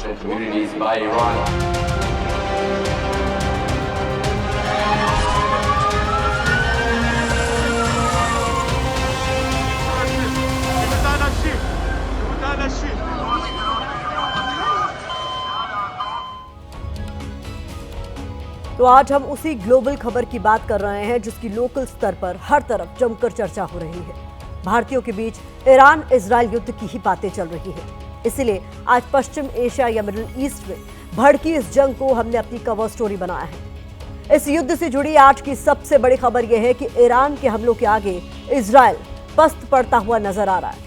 residential communities by Iran. तो आज हम उसी ग्लोबल खबर की बात कर रहे हैं जिसकी लोकल स्तर पर हर तरफ जमकर चर्चा हो रही है। भारतीयों के बीच ईरान इजराइल युद्ध की ही बातें चल रही है। इसीलिए आज पश्चिम एशिया या मिडिल ईस्ट में भड़की इस जंग को हमने अपनी कवर स्टोरी बनाया है। इस युद्ध से जुड़ी आज की सबसे बड़ी खबर यह है कि ईरान के हमलों के आगे इजराइल पस्त पड़ता हुआ नजर आ रहा है।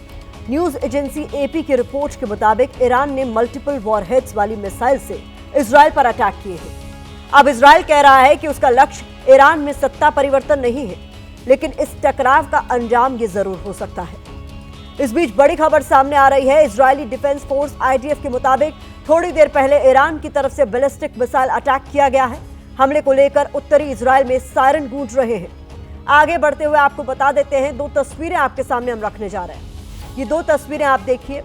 न्यूज एजेंसी एपी की रिपोर्ट के मुताबिक ईरान ने मल्टीपल वॉरहेड्स वाली मिसाइल से इजराइल पर अटैक किए हैं। अब इजराइल कह रहा है कि उसका लक्ष्य ईरान में सत्ता परिवर्तन नहीं है, लेकिन इस टकराव का अंजाम ये जरूर हो सकता है। इस बीच बड़ी खबर सामने आ रही है। इजरायली डिफेंस फोर्स आईडीएफ के मुताबिक थोड़ी देर पहले ईरान की तरफ से बैलिस्टिक मिसाइल अटैक किया गया है। हमले को लेकर उत्तरी इजराइल में सायरन गूंज रहे हैं। आगे बढ़ते हुए आपको बता देते हैं, दो तस्वीरें आपके सामने हम रखने जा रहे हैं। ये दो तस्वीरें आप देखिए।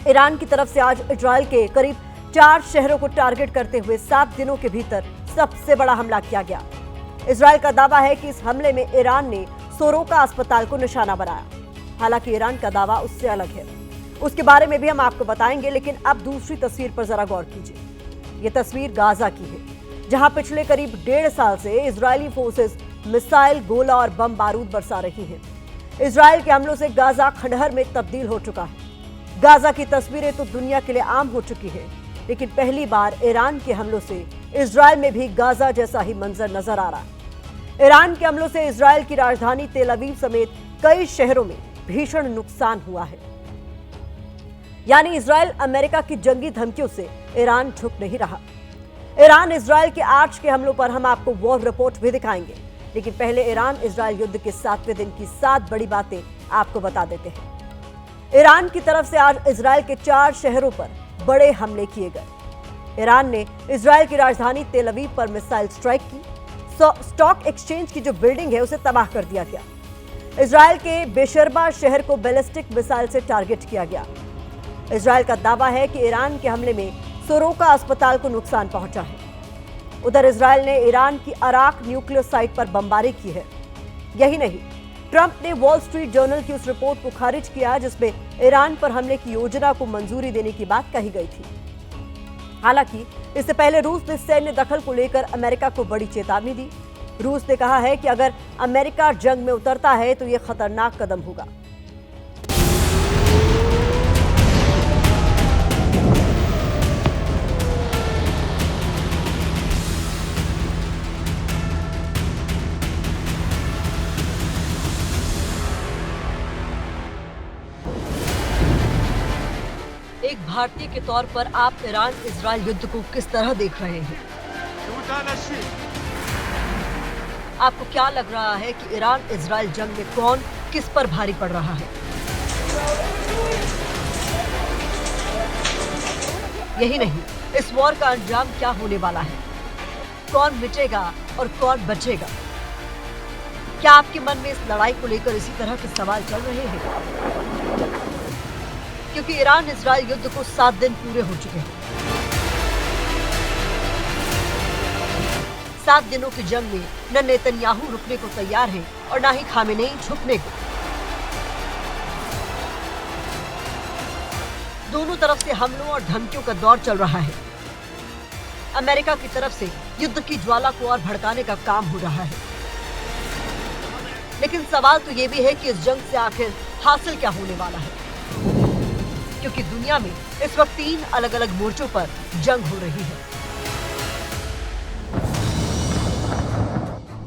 ईरान की तरफ से आज इजराइल के करीब 4 शहरों को टारगेट करते हुए 7 दिनों के भीतर सबसे बड़ा हमला किया गया। इजराइल का दावा है कि इस हमले में ईरान ने सोरोका अस्पताल को निशाना बनाया। हालांकि ईरान का दावा उससे अलग है, उसके बारे में भी हम आपको बताएंगे। लेकिन अब दूसरी तस्वीर पर जरा गौर कीजिए। ये तस्वीर गाजा की है, जहां पिछले करीब 1.5 साल से इजरायली फोर्सेस मिसाइल, गोला और बम बारूद बरसा रही हैं। इजराइल के हमलों से गाजा खंडहर में तब्दील हो चुका है। गाजा की तस्वीरें तो दुनिया के लिए आम हो चुकी है, लेकिन पहली बार ईरान के हमलों से इजराइल में भी गाजा जैसा ही मंजर नजर आ रहा है। ईरान के हमलों से इजराइल की राजधानी तेल अवीव समेत कई शहरों में भीषण नुकसान हुआ है। यानी इजराइल अमेरिका की जंगी धमकियों से ईरान झुक नहीं रहा। ईरान इजराइल के आज के हमलों पर हम आपको वॉर रिपोर्ट भी दिखाएंगे, लेकिन पहले ईरान इजराइल युद्ध के 7वें दिन की 7 बड़ी बातें आपको बता देते हैं। ईरान की तरफ से आज इजराइल के 4 शहरों पर बड़े हमले किए गए। ईरान ने इजराइल की राजधानी तेल अवीव पर मिसाइल स्ट्राइक की। स्टॉक एक्सचेंज की जो बिल्डिंग है उसे तबाह कर दिया गया। इजराइल के बेशरबा शहर को बैलिस्टिक मिसाइल से टारगेट किया गया। इजराइल का दावा है कि ईरान के हमले में सोरोका अस्पताल को नुकसान पहुंचा है। उधर इजराइल ने ईरान की अराक न्यूक्लियर साइट पर बमबारी की है। यही नहीं, ट्रंप ने वॉल स्ट्रीट जर्नल की उस रिपोर्ट को खारिज किया जिसमें ईरान पर हमले की योजना को मंजूरी देने की बात कही गई थी। हालांकि इससे पहले रूस ने सैन्य दखल को लेकर अमेरिका को बड़ी चेतावनी दी। रूस ने कहा है कि अगर अमेरिका जंग में उतरता है तो यह खतरनाक कदम होगा। एक भारतीय के तौर पर आप ईरान इजराइल युद्ध को किस तरह देख रहे हैं? आपको क्या लग रहा है कि ईरान इजराइल जंग में कौन किस पर भारी पड़ रहा है? यही नहीं, इस वॉर का अंजाम क्या होने वाला है? कौन मिटेगा और कौन बचेगा? क्या आपके मन में इस लड़ाई को लेकर इसी तरह के सवाल चल रहे हैं? क्योंकि ईरान इजराइल युद्ध को 7 दिन पूरे हो चुके हैं। 7 दिनों की जंग में न नेतन्याहू रुकने को तैयार है और न ही खामेनेई झुकने को। दोनों तरफ से हमलों और धमकियों का दौर चल रहा है। अमेरिका की तरफ से युद्ध की ज्वाला को और भड़काने का काम हो रहा है। लेकिन सवाल तो ये भी है कि इस जंग से आखिर हासिल क्या होने वाला है, क्योंकि दुनिया में इस वक्त 3 अलग अलग मोर्चों पर जंग हो रही है।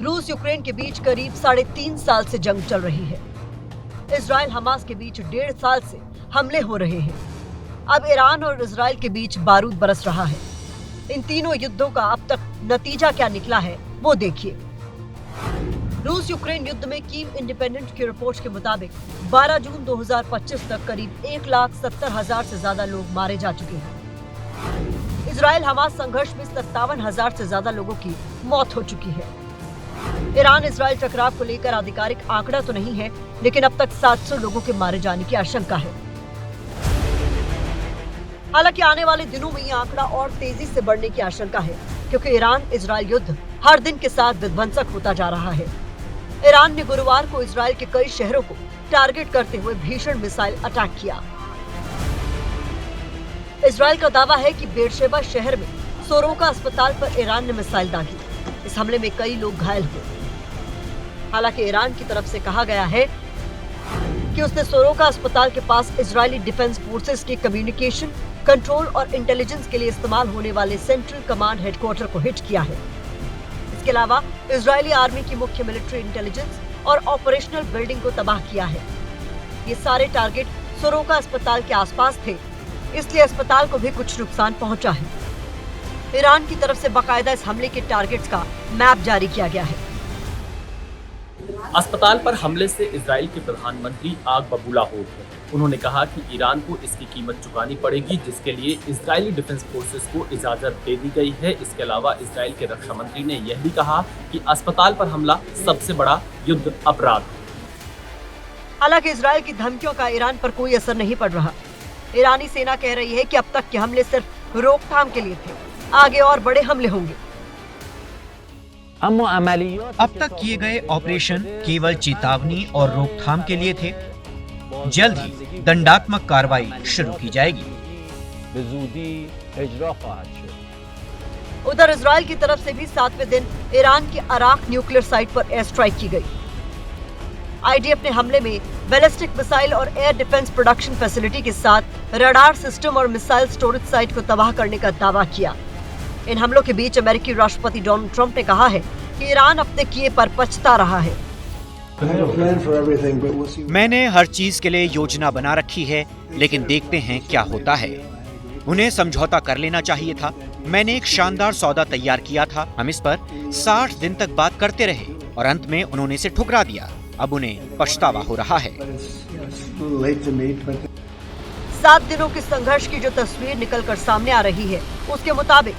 रूस यूक्रेन के बीच करीब 3.5 साल से जंग चल रही है। इजराइल हमास के बीच 1.5 साल से हमले हो रहे हैं। अब ईरान और इजराइल के बीच बारूद बरस रहा है। इन तीनों युद्धों का अब तक नतीजा क्या निकला है वो देखिए। रूस यूक्रेन युद्ध में कीव इंडिपेंडेंट की रिपोर्ट के मुताबिक 12 जून 2025 तक करीब 1,70,000 से ज्यादा लोग मारे जा चुके हैं। इजराइल हमास संघर्ष में 57,000 से ज्यादा लोगों की मौत हो चुकी है। ईरान इजराइल टकराव को लेकर आधिकारिक आंकड़ा तो नहीं है, लेकिन अब तक 700 लोगों के मारे जाने की आशंका है। हालांकि आने वाले दिनों में ये आंकड़ा और तेजी से बढ़ने की आशंका है, क्योंकि ईरान इजराइल युद्ध हर दिन के साथ विध्वंसक होता जा रहा है। ईरान ने गुरुवार को इजराइल के कई शहरों को टारगेट करते हुए भीषण मिसाइल अटैक किया। इजराइल का दावा है कि बेरशेबा शहर में सोरोका अस्पताल पर ईरान ने मिसाइल दागी। इस हमले में कई लोग घायल हुए। हालांकि ईरान की तरफ से कहा गया है कि उसने सोरोका अस्पताल के पास इजरायली डिफेंस फोर्सेस के कम्युनिकेशन, कंट्रोल और इंटेलिजेंस के लिए इस्तेमाल होने वाले सेंट्रल कमांड हेडक्वार्टर को हिट किया है। इसके अलावा इजरायली आर्मी की मुख्य मिलिट्री इंटेलिजेंस और ऑपरेशनल बिल्डिंग को तबाह किया है। ये सारे टारगेट सोरोका अस्पताल के आसपास थे, इसलिए अस्पताल को भी कुछ नुकसान पहुंचा है। ईरान की तरफ से बाकायदा इस हमले के टारगेट्स का मैप जारी किया गया है। अस्पताल पर हमले से इजराइल के प्रधानमंत्री आग बबूला हो गए। उन्होंने कहा कि ईरान को इसकी कीमत चुकानी पड़ेगी, जिसके लिए इजरायली डिफेंस फोर्सेस को इजाजत दे दी गई है। इसके अलावा इजराइल के रक्षा मंत्री ने यह भी कहा कि अस्पताल पर हमला सबसे बड़ा युद्ध अपराध है। हालांकि इजराइल की धमकियों का ईरान पर कोई असर नहीं पड़ रहा। ईरानी सेना कह रही है कि अब तक के हमले सिर्फ रोकथाम के लिए थे, आगे और बड़े हमले होंगे। अब तक किए गए ऑपरेशन केवल चेतावनी और रोकथाम के लिए थे। जल्द ही दंडात्मक कार्रवाई शुरू की जाएगी। उधर इजराइल की तरफ से भी 7वें दिन ईरान की अराक न्यूक्लियर साइट पर एयर स्ट्राइक की गई। आईडीएफ ने हमले में बैलिस्टिक मिसाइल और एयर डिफेंस प्रोडक्शन फैसिलिटी के साथ रडार सिस्टम और मिसाइल स्टोरेज साइट को तबाह करने का दावा किया। इन हमलों के बीच अमेरिकी राष्ट्रपति डोनाल्ड ट्रंप ने कहा है कि ईरान अपने किए पर पछता रहा है। मैंने हर चीज के लिए योजना बना रखी है, लेकिन देखते हैं क्या होता है। उन्हें समझौता कर लेना चाहिए था। मैंने एक शानदार सौदा तैयार किया था। हम इस पर 60 दिन तक बात करते रहे और अंत में उन्होंने इसे ठुकरा दिया। अब उन्हें पछतावा हो रहा है। 7 दिनों के संघर्ष की जो तस्वीर निकलकर सामने आ रही है, उसके मुताबिक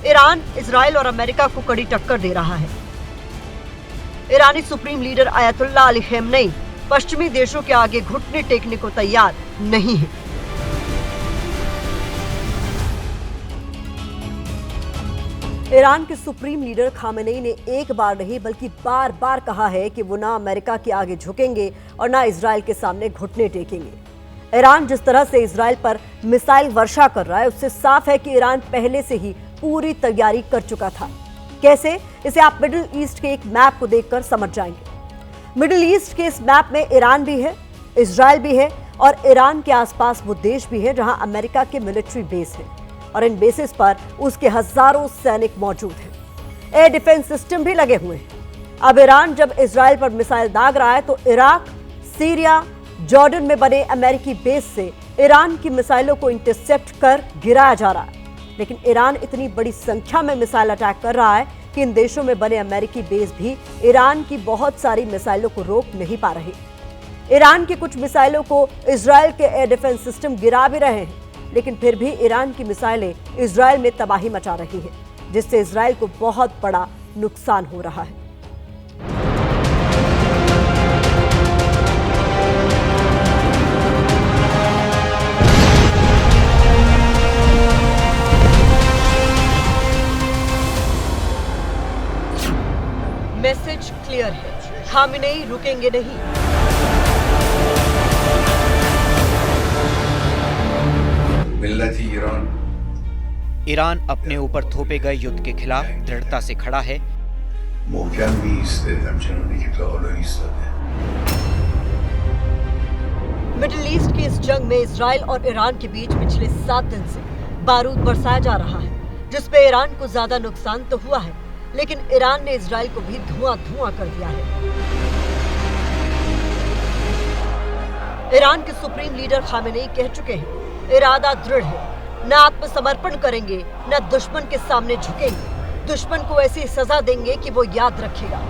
ईरान इजराइल और अमेरिका को कड़ी टक्कर दे रहा है। ईरानी सुप्रीम लीडर आयतुल्लाह अली खamenei पश्चिमी देशों के आगे घुटने टेकने को तैयार नहीं है। ईरान के सुप्रीम लीडर खामेनेई ने एक बार नहीं बल्कि बार बार कहा है कि वो ना अमेरिका के आगे झुकेंगे और ना इजराइल के सामने घुटने टेकेंगे। ईरान जिस तरह से इजराइल पर मिसाइल वर्षा कर रहा है, उससे साफ है कि ईरान पहले से ही पूरी तैयारी कर चुका था। कैसे, इसे आप मिडिल ईस्ट के एक मैप को देखकर समझ जाएंगे। मिडिल ईस्ट के इस मैप में ईरान भी है, इजराइल भी है और ईरान के आसपास वो देश भी है जहां अमेरिका के मिलिट्री बेस है और इन बेसिस पर उसके हजारों सैनिक मौजूद हैं। एयर डिफेंस सिस्टम भी लगे हुए हैं। अब ईरान जब इजराइल पर मिसाइल दाग रहा है तो इराक, सीरिया, जॉर्डन में बने अमेरिकी बेस से ईरान की मिसाइलों को इंटरसेप्ट कर गिराया जा रहा है। लेकिन ईरान इतनी बड़ी संख्या में मिसाइल अटैक कर रहा है कि इन देशों में बने अमेरिकी बेस भी ईरान की बहुत सारी मिसाइलों को रोक नहीं पा रहे। ईरान की कुछ मिसाइलों को इजराइल के एयर डिफेंस सिस्टम गिरा भी रहे हैं, लेकिन फिर भी ईरान की मिसाइलें इजराइल में तबाही मचा रही हैं, जिससे इजराइल को बहुत बड़ा नुकसान हो रहा है। मैसेज क्लियर है, खामेनेई रुकेंगे नहीं। ईरान अपने ऊपर थोपे गए युद्ध के खिलाफ दृढ़ता से खड़ा है। मिडिल ईस्ट की इस जंग में इजराइल और ईरान के बीच पिछले 7 दिन से बारूद बरसाया जा रहा है, जिसमें ईरान को ज्यादा नुकसान तो हुआ है, लेकिन ईरान ने इजराइल को भी धुआं कर दिया है। ईरान के सुप्रीम लीडर खामेनेई कह चुके हैं, इरादा दृढ़ है, न आत्मसमर्पण करेंगे, न दुश्मन के सामने झुकेंगे। दुश्मन को ऐसी सजा देंगे कि वो याद रखेगा।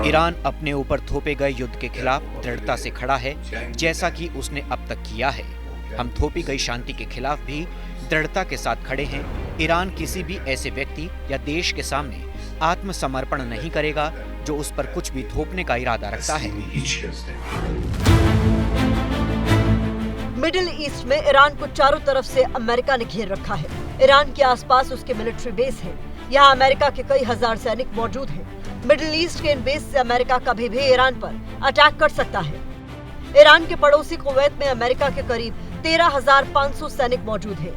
ईरान अपने ऊपर थोपे गए युद्ध के खिलाफ दृढ़ता से खड़ा है, जैसा कि उसने अब तक किया है। हम थोपी गई शांति के खिलाफ भी दृढ़ता के साथ खड़े हैं। ईरान किसी भी ऐसे व्यक्ति या देश के सामने आत्मसमर्पण नहीं करेगा जो उस पर कुछ भी थोपने का इरादा रखता है। मिडिल ईस्ट में ईरान को चारों तरफ से अमेरिका ने घेर रखा है। ईरान के आसपास उसके मिलिट्री बेस है। यहाँ अमेरिका के कई हजार सैनिक मौजूद हैं। मिडिल ईस्ट के इन बेस से अमेरिका कभी भी ईरान पर अटैक कर सकता है। ईरान के पड़ोसी कुवैत में अमेरिका के करीब 13,500 सैनिक मौजूद हैं।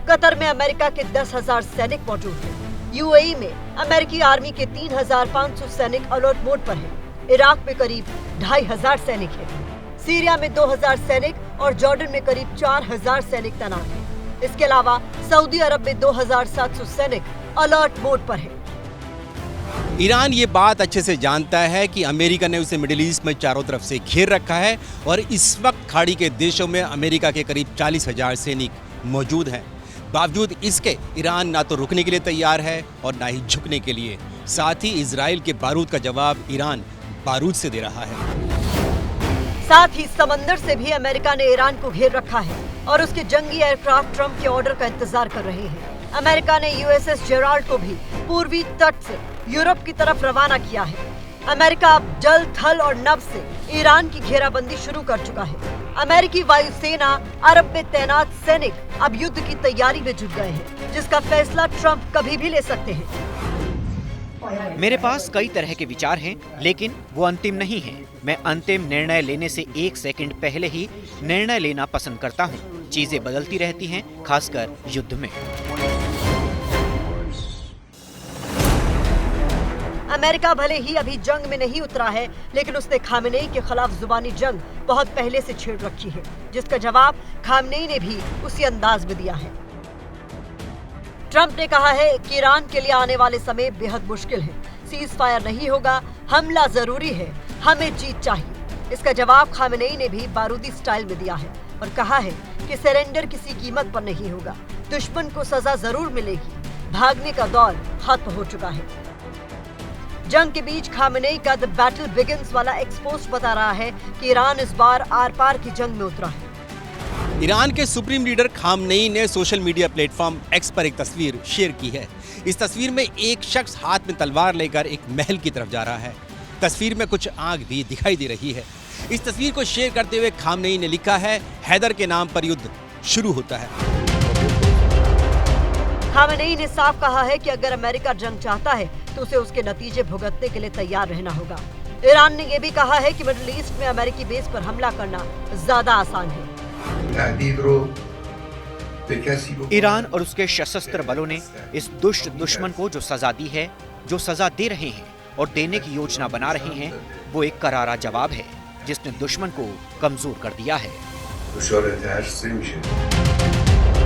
कतर में अमेरिका के 10,000 सैनिक मौजूद हैं। यूएई में अमेरिकी आर्मी के 3,500 सैनिक अलर्ट मोड पर हैं। इराक में करीब 2,500 सैनिक हैं। सीरिया में 2,000 सैनिक और जॉर्डन में करीब 4,000 सैनिक तैनात हैं। इसके अलावा सऊदी अरब में 2,700 सैनिक अलर्ट मोड पर हैं। ईरान ये बात अच्छे से जानता है कि अमेरिका ने उसे मिडिल ईस्ट में चारों तरफ से घेर रखा है और इस वक्त खाड़ी के देशों में अमेरिका के करीब 40,000 सैनिक मौजूद हैं। बावजूद इसके ईरान ना तो रुकने के लिए तैयार है और ना ही झुकने के लिए। साथ ही इजराइल के बारूद का जवाब ईरान बारूद से दे रहा है। साथ ही समंदर से भी अमेरिका ने ईरान को घेर रखा है और उसके जंगी एयरक्राफ्ट ट्रंप के ऑर्डर का इंतजार कर रहे हैं। अमेरिका ने यूएसएस जेराल्ड को भी पूर्वी तट से यूरोप की तरफ रवाना किया है। अमेरिका अब जल, थल और नभ से ईरान की घेराबंदी शुरू कर चुका है। अमेरिकी वायुसेना अरब में तैनात सैनिक अब युद्ध की तैयारी में जुट गए हैं, जिसका फैसला ट्रंप कभी भी ले सकते हैं। मेरे पास कई तरह के विचार हैं, लेकिन वो अंतिम नहीं हैं। मैं अंतिम निर्णय लेने से 1 सेकंड पहले ही निर्णय लेना पसंद करता हूँ। चीजें बदलती रहती हैं, खासकर युद्ध में। अमेरिका भले ही अभी जंग में नहीं उतरा है, लेकिन उसने खामेनेई के खिलाफ जुबानी जंग बहुत पहले से छेड़ रखी है, जिसका जवाब खामेनेई ने भी उसी अंदाज में दिया है। ट्रंप ने कहा है कि ईरान के लिए आने वाले समय बेहद मुश्किल है। सीज फायर नहीं होगा, हमला जरूरी है, हमें जीत चाहिए। इसका जवाब खामेनेई ने भी बारूदी स्टाइल में दिया है और कहा है कि सरेंडर किसी कीमत पर नहीं होगा। दुश्मन को सजा जरूर मिलेगी। भागने का दौर खत्म हो चुका है। जंग के बीच खामेनेई का द बैटल बिगिंस वाला एक्सपोस्ट बता रहा है कि ईरान इस बार आर पार की जंग में उतरा है। ईरान के सुप्रीम लीडर खामनेई ने सोशल मीडिया प्लेटफॉर्म एक्स पर एक तस्वीर शेयर की है। इस तस्वीर में एक शख्स हाथ में तलवार लेकर एक महल की तरफ जा रहा है। तस्वीर में कुछ आग भी दिखाई दे रही है। इस तस्वीर को शेयर करते हुए खामनेई ने लिखा है, हैदर के नाम पर युद्ध शुरू होता है। खामेनेई ने साफ कहा है कि अगर अमेरिका जंग चाहता है तो उसे उसके नतीजे भुगतने के लिए तैयार रहना होगा। ईरान ने यह भी कहा है कि मिडिल ईस्ट में अमेरिकी बेस पर हमला करना ज्यादा आसान है। ईरान और उसके सशस्त्र बलों ने इस दुष्ट दुश्मन को जो सजा दी है, जो सजा दे रहे हैं और देने की योजना बना रहे हैं, वो एक करारा जवाब है जिसने दुश्मन को कमजोर कर दिया है।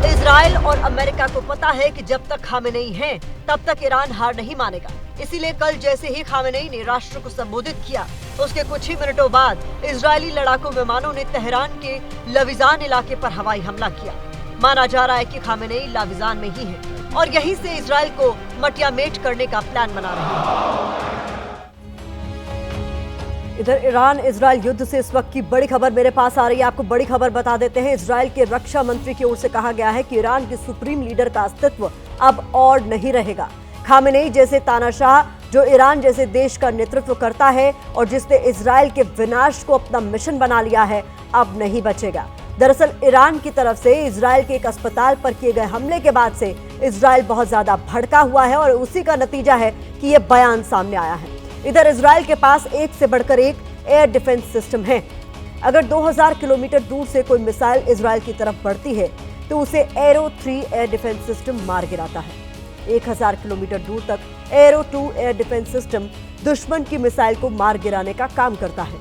इजराइल और अमेरिका को पता है कि जब तक खामेनेई हैं, तब तक ईरान हार नहीं मानेगा। इसीलिए कल जैसे ही खामेनेई ने राष्ट्र को संबोधित किया, उसके कुछ ही मिनटों बाद इजरायली लड़ाकू विमानों ने तेहरान के लविजान इलाके पर हवाई हमला किया। माना जा रहा है कि खामेनेई लविजान में ही है और यहीं से इजराइल को मटियामेट करने का प्लान बना रहे हैं। इधर ईरान इजराइल युद्ध से इस वक्त की बड़ी खबर मेरे पास आ रही है। आपको बड़ी खबर बता देते हैं। इजराइल के रक्षा मंत्री की ओर से कहा गया है कि ईरान के सुप्रीम लीडर का अस्तित्व अब और नहीं रहेगा। खामेनेई जैसे तानाशाह जो ईरान जैसे देश का नेतृत्व करता है और जिसने इजराइल के विनाश को अपना मिशन बना लिया है, अब नहीं बचेगा। दरअसल ईरान की तरफ से इजराइल के एक अस्पताल पर किए गए हमले के बाद से इजराइल बहुत ज्यादा भड़का हुआ है और उसी का नतीजा है कि ये बयान सामने आया है। इधर इजराइल के पास एक से बढ़कर एक एयर डिफेंस सिस्टम है। अगर 2000 किलोमीटर दूर से कोई मिसाइल इजराइल की तरफ बढ़ती है तो उसे एरो 3 एयर डिफेंस सिस्टम मार गिराता है। 1000 किलोमीटर दूर तक एरो 2 एयर डिफेंस सिस्टम दुश्मन की मिसाइल को मार गिराने का काम करता है।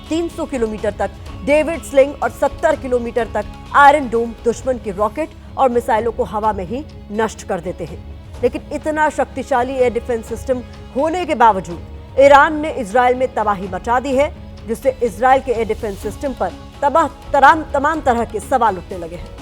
300 किलोमीटर तक डेविड स्लिंग और 70 किलोमीटर तक आयरन डोम दुश्मन की रॉकेट और मिसाइलों को हवा में ही नष्ट कर देते हैं। लेकिन इतना शक्तिशाली एयर डिफेंस सिस्टम होने के बावजूद ईरान ने इजराइल में तबाही मचा दी है, जिससे इजराइल के एयर डिफेंस सिस्टम पर तमाम तरह के सवाल उठने लगे हैं।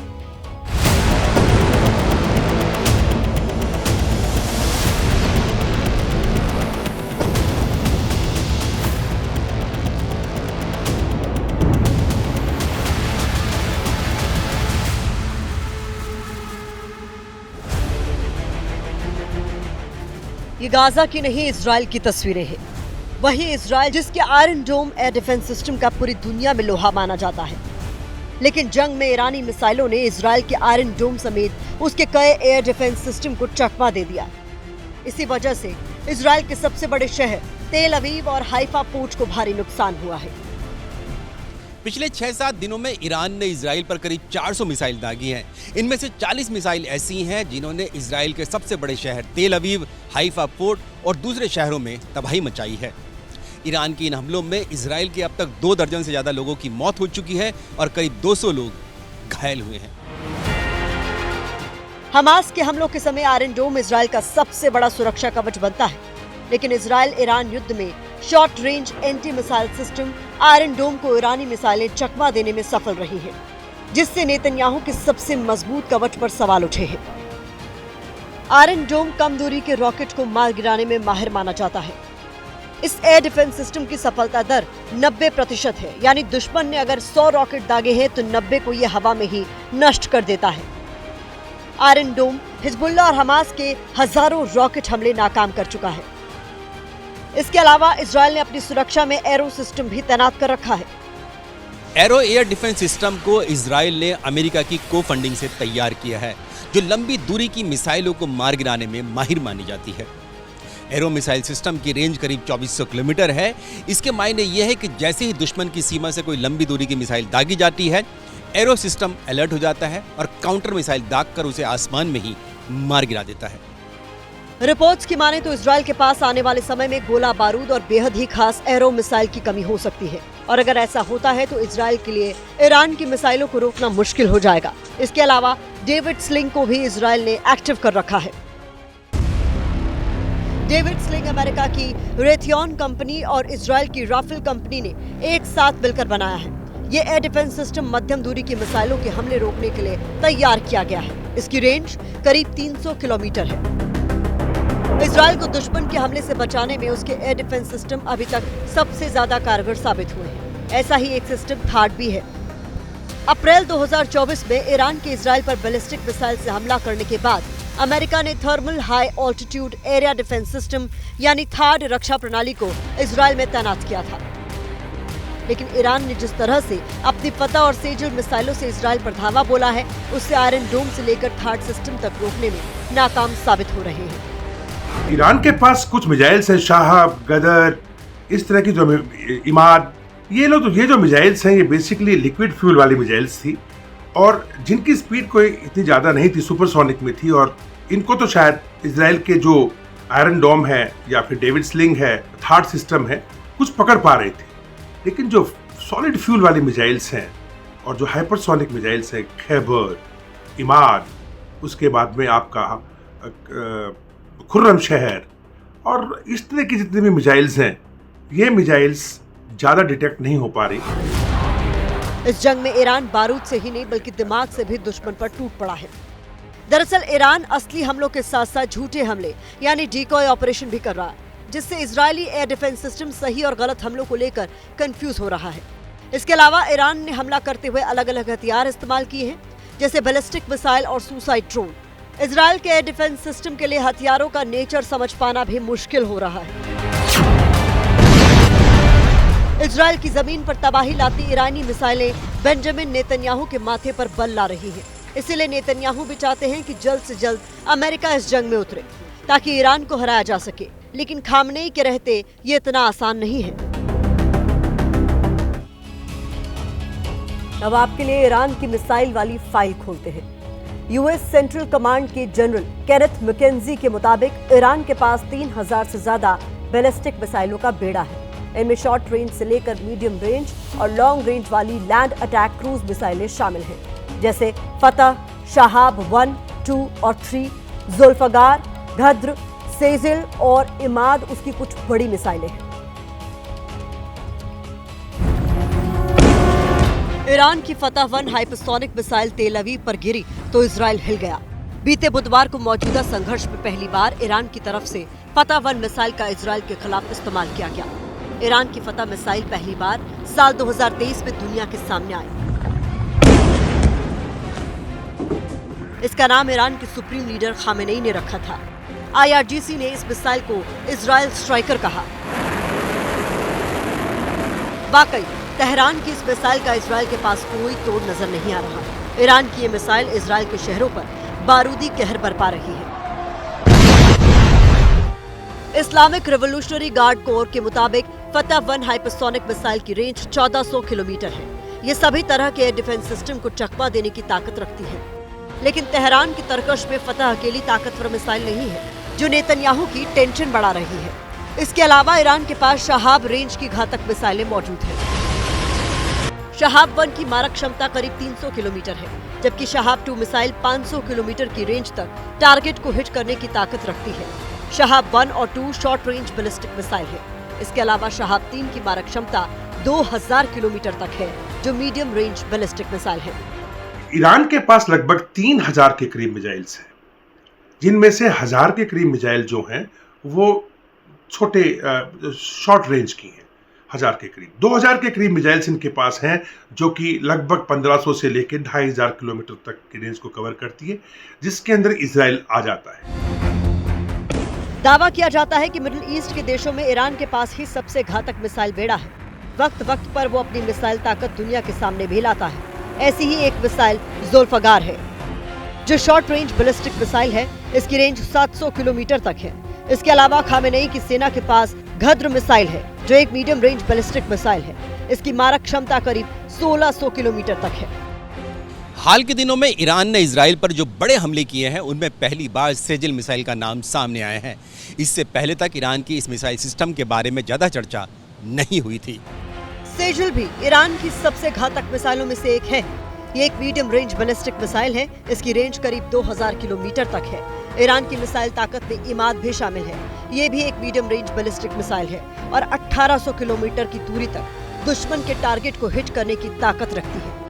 ये गाजा की नहीं, इजराइल की तस्वीरें हैं। वही इजराइल जिसके आयरन डोम एयर डिफेंस सिस्टम का पूरी दुनिया में लोहा माना जाता है। लेकिन जंग में ईरानी मिसाइलों ने इजराइल के आयरन डोम समेत उसके कई एयर डिफेंस सिस्टम को चकमा दे दिया। इसी वजह से इजराइल के सबसे बड़े शहर तेल अवीव और हाइफा पोर्ट को भारी नुकसान हुआ है। पिछले 6-7 दिनों में ईरान ने इजराइल पर करीब 400 मिसाइल दागी हैं। इनमें से 40 मिसाइल ऐसी हैं जिन्होंने इजराइल के सबसे बड़े शहर तेल अवीव, हाइफा पोर्ट और दूसरे शहरों में तबाही मचाई है। ईरान के इन हमलों में इजराइल के अब तक 2 दर्जन से ज्यादा लोगों की मौत हो चुकी है और करीब 200 लोग घायल हुए हैं। हमास के हमलों के समय आयरन डोम इजराइल का सबसे बड़ा सुरक्षा कवच बनता है, लेकिन इजराइल ईरान युद्ध में short range anti missile system iron dome को ईरानी मिसाइलें चकमा देने में सफल रही है, जिससे नेतन्याहू के सबसे मजबूत कवच पर सवाल उठे हैं। आयरन डोम कम दूरी के रॉकेट को मार गिराने में माहिर माना जाता है। इस एयर डिफेंस सिस्टम की सफलता दर 90% है, यानी दुश्मन ने अगर 100 रॉकेट दागे हैं तो 90 को यह हवा में ही नष्ट कर देता है। आयरन डोम हिजबुल्लाह और हमास के हजारों रॉकेट हमले नाकाम कर चुका है। इसके अलावा इजराइल ने अपनी सुरक्षा में एरो सिस्टम भी तैनात कर रखा है। एरो एयर डिफेंस सिस्टम को इजराइल ने अमेरिका की को फंडिंग से तैयार किया है, जो लंबी दूरी की मिसाइलों को मार गिराने में माहिर मानी जाती है। एरो मिसाइल सिस्टम की रेंज करीब 2400 किलोमीटर है। इसके मायने यह है कि जैसे ही दुश्मन की सीमा से कोई लंबी दूरी की मिसाइल दागी जाती है, एरो सिस्टम अलर्ट हो जाता है और काउंटर मिसाइल दागकर उसे आसमान में ही मार गिरा देता है। रिपोर्ट्स की माने तो इजराइल के पास आने वाले समय में गोला बारूद और बेहद ही खास एरो मिसाइल की कमी हो सकती है, और अगर ऐसा होता है तो इजराइल के लिए ईरान की मिसाइलों को रोकना मुश्किल हो जाएगा। इसके अलावा डेविड स्लिंग को भी इजराइल ने एक्टिव कर रखा है। डेविड स्लिंग अमेरिका की रेथियन कंपनी और इजराइल की राफेल कंपनी ने एक साथ मिलकर बनाया है। ये एयर डिफेंस सिस्टम मध्यम दूरी की मिसाइलों के हमले रोकने के लिए तैयार किया गया है। इसकी रेंज करीब 300 किलोमीटर है। इजराइल को दुश्मन के हमले से बचाने में उसके एयर डिफेंस सिस्टम अभी तक सबसे ज्यादा कारगर साबित हुए हैं। ऐसा ही एक सिस्टम थाड भी है। अप्रैल 2024 में ईरान के इजराइल पर बैलिस्टिक मिसाइल से हमला करने के बाद अमेरिका ने thermal high altitude area defence system यानी थाड रक्षा प्रणाली को इजराइल में तैनात किया था। लेकिन ईरान ने जिस तरह से अपनी फतह और सेजल मिसाइलों से इजराइल पर धावा बोला है, उससे आयरन डोम से लेकर थाड सिस्टम तक रोकने में नाकाम साबित हो रहे हैं। ईरान के पास कुछ मिसाइल्स हैं, शाहब, गदर, इस तरह की जो इमाद, ये जो मिसाइल्स हैं ये बेसिकली लिक्विड फ्यूल वाली मिसाइल्स थी और जिनकी स्पीड कोई इतनी ज़्यादा नहीं थी, सुपरसोनिक में थी, और इनको तो शायद इजराइल के जो आयरन डोम है या फिर डेविड स्लिंग है, थाड सिस्टम है, कुछ पकड़ पा रहे थे। लेकिन जो सॉलिड फ्यूल वाली मिसाइल्स हैं और जो हाइपरसोनिक मिसाइल्स हैं, खैबर, इमाद, उसके बाद में आपका खुर्रम शहर और इस तरह की जितनी भी मिसाइल्स हैं, ये मिसाइल्स ज़्यादा डिटेक्ट नहीं हो पा रही। इस जंग में ईरान बारूद से ही नहीं बल्कि दिमाग से भी दुश्मन पर टूट पड़ा है। दरअसल ईरान असली हमलों के साथ साथ झूठे हमले यानी डिकॉय ऑपरेशन भी कर रहा है, जिससे इजरायली एयर डिफेंस सिस्टम सही और गलत हमलों को लेकर कंफ्यूज हो रहा है। इसके अलावा ईरान ने हमला करते हुए अलग अलग हथियार इस्तेमाल किए हैं, जैसे बैलिस्टिक मिसाइल और सुसाइड ड्रोन। इजराइल के एयर डिफेंस सिस्टम के लिए हथियारों का नेचर समझ पाना भी मुश्किल हो रहा है। इजराइल की जमीन पर तबाही लाती ईरानी मिसाइलें बेंजामिन नेतन्याहू के माथे पर बल ला रही हैं। इसीलिए नेतन्याहू भी चाहते हैं कि जल्द से जल्द अमेरिका इस जंग में उतरे ताकि ईरान को हराया जा सके, लेकिन खामनेई के रहते ये इतना आसान नहीं है। अब आपके लिए ईरान की मिसाइल वाली फाइल खोलते हैं। यूएस सेंट्रल कमांड के जनरल केनेथ मैकेंजी के मुताबिक ईरान के पास 3000 से ज्यादा बैलिस्टिक मिसाइलों का बेड़ा है। इनमें शॉर्ट रेंज से लेकर मीडियम रेंज और लॉन्ग रेंज वाली लैंड अटैक क्रूज मिसाइलें शामिल हैं, जैसे फतह, शहाब 1, 2 और 3, जुल्फकार, घद्र, सेजिल और इमाद उसकी कुछ बड़ी मिसाइलें हैं। ईरान की फतह 1 हाइपरसोनिक मिसाइल तेल अवीव पर गिरी तो इजराइल हिल गया। बीते बुधवार को मौजूदा संघर्ष में पहली बार ईरान की तरफ से फतह 1 मिसाइल का इजराइल के खिलाफ इस्तेमाल किया गया। ईरान की फतह मिसाइल पहली बार साल 2023 में दुनिया के सामने आई। इसका नाम ईरान के सुप्रीम लीडर खामेनेई ने रखा था। IRGC ने इस मिसाइल को इजराइल स्ट्राइकर कहा। वाकई तेहरान की इस मिसाइल का इजराइल के पास कोई तोड़ नजर नहीं आ रहा। ईरान की ये मिसाइल इजराइल के शहरों पर बारूदी कहर बरपा रही है। इस्लामिक रिवोल्यूशनरी गार्ड कोर के मुताबिक फतह-1 हाइपरसोनिक मिसाइल की रेंज 1400 किलोमीटर है। ये सभी तरह के एयर डिफेंस सिस्टम को चकमा देने की ताकत रखती है। लेकिन तेहरान की तरकश में फतह अकेली ताकतवर मिसाइल नहीं है जो नेतन्याहू की टेंशन बढ़ा रही है। इसके अलावा ईरान के पास शहाब रेंज की घातक मिसाइलें मौजूद हैं। शहाब-1 की मारक क्षमता करीब 300 किलोमीटर है, जबकि शहाब-2 मिसाइल 500 किलोमीटर की रेंज तक टारगेट को हिट करने की ताकत रखती है। शहाब-1 और 2 शॉर्ट रेंज बैलिस्टिक मिसाइल है। इसके अलावा शहाब-3 की मारक क्षमता 2000 किलोमीटर तक है, जो मीडियम रेंज बैलिस्टिक मिसाइल है। ईरान के पास लगभग 3000 के करीब मिसाइल्स हैं, जिनमें से 1000 के करीब मिसाइल जो हैं वो छोटे शॉर्ट रेंज की हैं। 1000 के करीब 2000 के करीब मिसाइल्स इनके पास हैं, जो कि लगभग 1500 से लेकर 2500 किलोमीटर तक की रेंज को कवर करती है, जिसके अंदर इजराइल आ जाता है। दावा किया जाता है कि मिडिल ईस्ट के देशों में ईरान के पास ही सबसे घातक मिसाइल बेड़ा है। वक्त वक्त पर वो अपनी मिसाइल ताकत दुनिया के सामने भी लाता है। ऐसी ही एक मिसाइल ज़ुल्फ़कार है, जो शॉर्ट रेंज बैलिस्टिक मिसाइल है। इसकी रेंज 700 किलोमीटर तक है। इसके अलावा खामेनेई की सेना के पास घद्र मिसाइल है, जो एक मीडियम रेंज बैलिस्टिक मिसाइल है। इसकी मारक क्षमता करीब 1600 किलोमीटर तक है। हाल के दिनों में ईरान ने इजराइल पर जो बड़े हमले किए हैं, उनमें पहली बार सेजिल मिसाइल का नाम सामने आया है। इससे पहले तक ईरान की इस मिसाइल सिस्टम के बारे में ज्यादा चर्चा नहीं हुई थी। सेजिल भी ईरान की सबसे घातक मिसाइलों में से एक है। ये एक मीडियम रेंज बैलिस्टिक मिसाइल है। इसकी रेंज करीब 2000 किलोमीटर तक है। ईरान की मिसाइल ताकत में इमाद भी शामिल है। ये भी एक मीडियम रेंज बैलिस्टिक मिसाइल है और 1800 किलोमीटर की दूरी तक दुश्मन के टारगेट को हिट करने की ताकत रखती है।